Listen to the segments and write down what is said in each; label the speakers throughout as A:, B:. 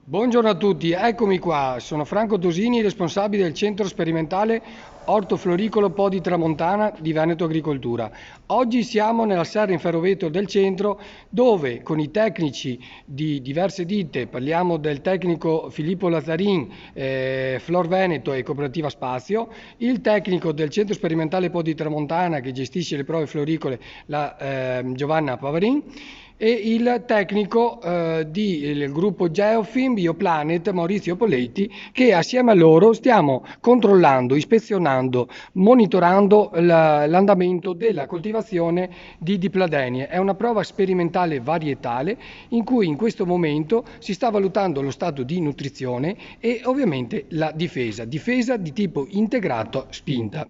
A: Buongiorno a tutti, eccomi qua, sono Franco Tosini, responsabile del Centro Sperimentale Ortofloricolo Po di Tramontana di Veneto Agricoltura. Oggi siamo nella serra in ferrovetro del centro dove con i tecnici di diverse ditte, parliamo del tecnico Filippo Lazzarin, Flor Veneto e Cooperativa Spazio, il tecnico del Centro Sperimentale Po di Tramontana che gestisce le prove floricole, Giovanna Pavarin, e il tecnico del gruppo Geofilm Bioplanet Maurizio Poletti, che assieme a loro stiamo controllando, ispezionando, monitorando l'andamento della coltivazione di dipladenie. È una prova sperimentale varietale in cui in questo momento si sta valutando lo stato di nutrizione e ovviamente la difesa di tipo integrato spinta.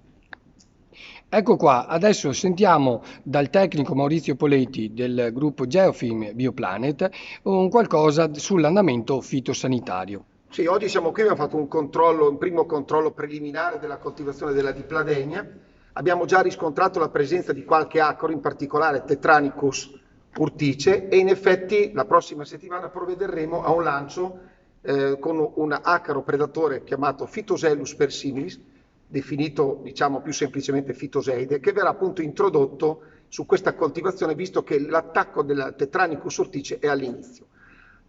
A: Ecco qua, adesso sentiamo dal tecnico Maurizio Poletti del gruppo Geofilm Bioplanet un qualcosa sull'andamento fitosanitario.
B: Sì, oggi siamo qui, abbiamo fatto un primo controllo preliminare della coltivazione della dipladenia. Abbiamo già riscontrato la presenza di qualche acaro, in particolare Tetranicus urtice, e in effetti la prossima settimana provvederemo a un lancio con un acaro predatore chiamato Phytosellus persimilis, definito diciamo più semplicemente Phytoseide, che verrà appunto introdotto su questa coltivazione visto che l'attacco della Tetranicus urtice è all'inizio.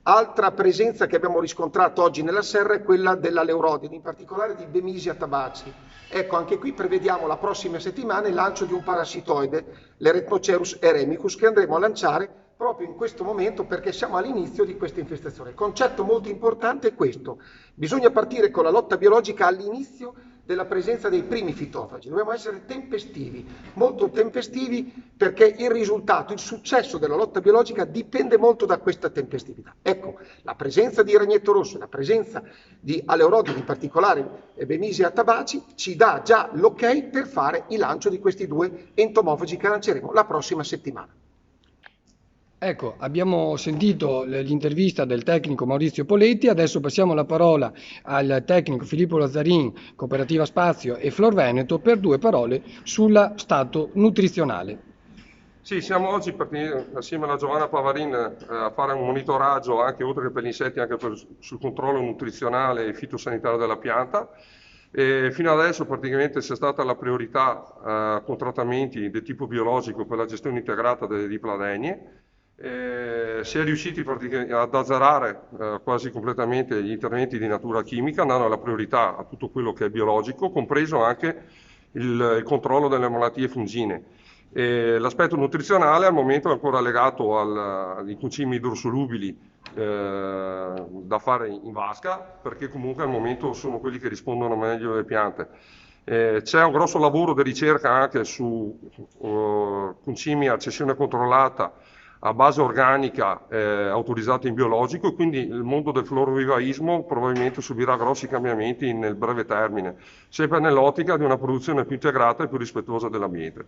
B: Altra presenza che abbiamo riscontrato oggi nella serra è quella dell'aleurodide, in particolare di Bemisia tabaci. Ecco, anche qui prevediamo la prossima settimana il lancio di un parassitoide, l'Eretnocerus eremicus, che andremo a lanciare proprio in questo momento perché siamo all'inizio di questa infestazione. Il concetto molto importante è questo: bisogna partire con la lotta biologica all'inizio della presenza dei primi fitofagi. Dobbiamo essere tempestivi, molto tempestivi, perché il risultato, il successo della lotta biologica dipende molto da questa tempestività. Ecco, la presenza di ragnetto rosso, la presenza di aleurodidi, in particolare Bemisia tabaci, ci dà già l'ok per fare il lancio di questi due entomofagi che lanceremo la prossima settimana.
A: Ecco, abbiamo sentito l'intervista del tecnico Maurizio Poletti, adesso passiamo la parola al tecnico Filippo Lazzarin, Cooperativa Spazio e Flor Veneto per due parole sul stato nutrizionale.
C: Sì, siamo oggi assieme alla Giovanna Pavarin a fare un monitoraggio anche oltre che per gli insetti, anche sul controllo nutrizionale e fitosanitario della pianta. E fino adesso praticamente c'è stata la priorità con trattamenti del tipo biologico per la gestione integrata delle dipladenie. Si è riusciti ad azzerare quasi completamente gli interventi di natura chimica, dando la priorità a tutto quello che è biologico, compreso anche il controllo delle malattie fungine. L'aspetto nutrizionale al momento è ancora legato ai concimi idrosolubili da fare in vasca, perché comunque al momento sono quelli che rispondono meglio alle piante. C'è un grosso lavoro di ricerca anche su concimi a cessione controllata a base organica autorizzata in biologico, e quindi il mondo del florovivaismo probabilmente subirà grossi cambiamenti nel breve termine, sempre nell'ottica di una produzione più integrata e più rispettosa dell'ambiente.